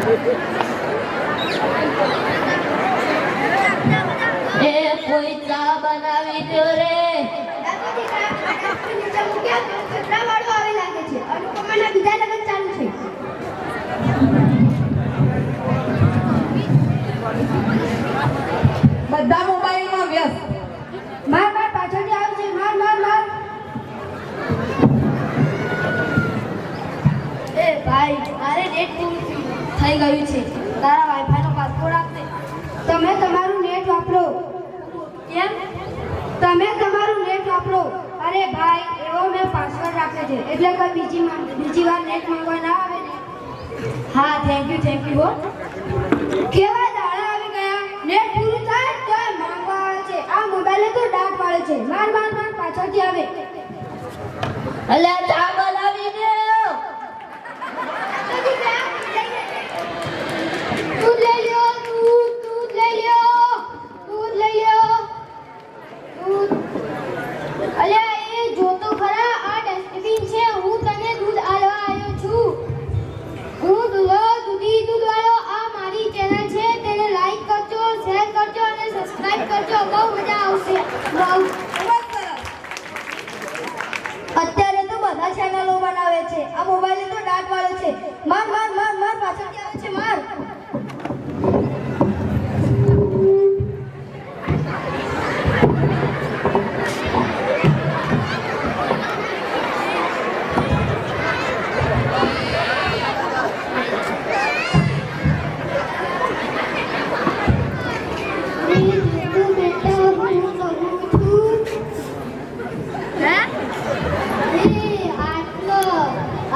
એ કોઈ ચા બનાવી દો રે. અનુપમાના બીજા લગ્ન ચાલુ છે. બધા મોબાઈલમાં વ્યસ્ત. માર પાછળથી આવે છે. માર. એ ભાઈ મારે નેટ પૂરું થઈ ગયું છે. તારા વાઈફાઈ નો પાસવર્ડ આપને. તમે તમારું નેટ વાપરો. કેમ? તમે તમારું નેટ વાપરો. અરે ભાઈ એવો મેં પાસવર્ડ રાખ્યો છે એટલે કોઈ બીજી વાર નેટ માંગવા ના આવે ને. હા થેન્ક યુ હો. કેવા દાડા આવી ગયા. નેટ પૂરું થાય તો માંગવા આવે છે. આ મોબાઈલે તો દાંત વાળે છે. માર પાછળથી આવે. અલ્યા ચા બનાવી દે. दूध ले लो दूध ले लो અલ્યા એ જો તો ખરા આ ડસ્ટબિન છે. હું તને દૂધ આલવા આવ્યો છું. દૂધ વાળો આ મારી ચેનલ છે. તેને લાઈક કરજો, શેર કરજો અને સબસ્ક્રાઇબ કરજો. બહુ મજા આવશે. અત્યારે તો બધા ચેનલો બનાવે છે. આ મોબાઈલ તો દાંત વાળો છે. માર પાછળથી આવે છે. માર.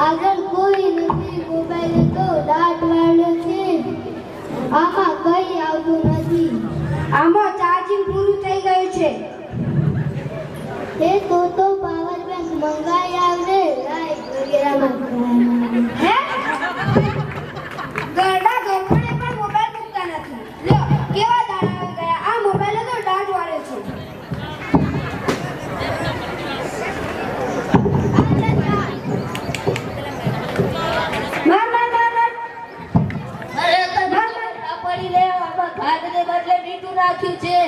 આગળ કોઈ નથી. મોબાઈલ તો દાંત વાળો છે. આમાં કઈ આવતું નથી. આમાં ચાર્જિંગ પૂરું થઈ ગયું છે. એ તો પાવર બેંક મંગાઈ આવને. લાઈટ વગેરેમાં હે ગરડા ગરબડે પણ મોબાઈલ મૂકતા નથી. લ્યો કેવા દાડા આવી ગયા. આ મોબાઈલ તો દાંત વાળો છે. પડી લે. આમાં ખાંડને બદલે મીઠું નાખ્યું છે.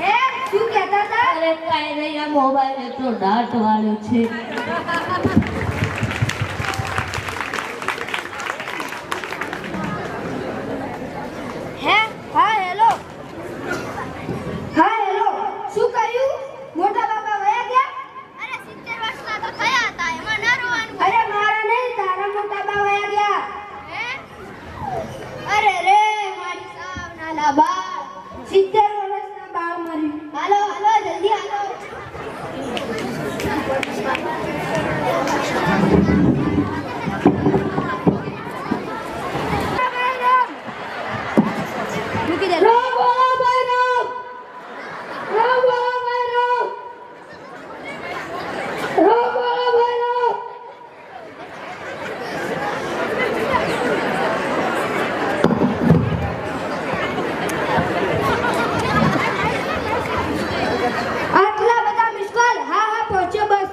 હે શું કહેતા હતા? અરે કાઈ નહીં, આ મોબાઈલ તો દાંત વાળું છે. હે હા હેલો શું કહ્યું? મોટા બાબા વયા ગયા? અરે 70 વર્ષના તો થયા હતા. એમાં ના રોવાનું. અરે મારા નહીં, તારા મોટા બાબા વયા ગયા. હે અરે રે મારી સાવ નાના બાળ. 70 વર્ષના બાળ મર્યું. હાલો જલ્દી હાલો. મૂકી દે. આટલા બધા મિસ કોલ. હા પહોંચ્યો બસ.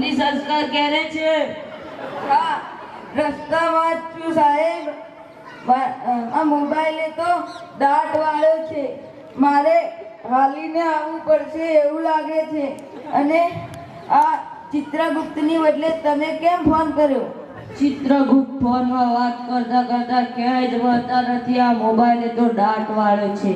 ની સંસ્કાર ક્યારે છે? હા રસ્તામાં જ છું સાહેબ. આ મોબાઈલે તો દાંત વાળો છે. મારે હાલીને આવવું પડશે એવું લાગે છે. અને આ ચિત્રગુપ્તની બદલે તમે કેમ ફોન કર્યો? ચિત્રગુપ્ત ફોનમાં વાત કરતા ક્યાંય જ મળતા નથી. આ મોબાઈલ તો દાંત વાળો છે.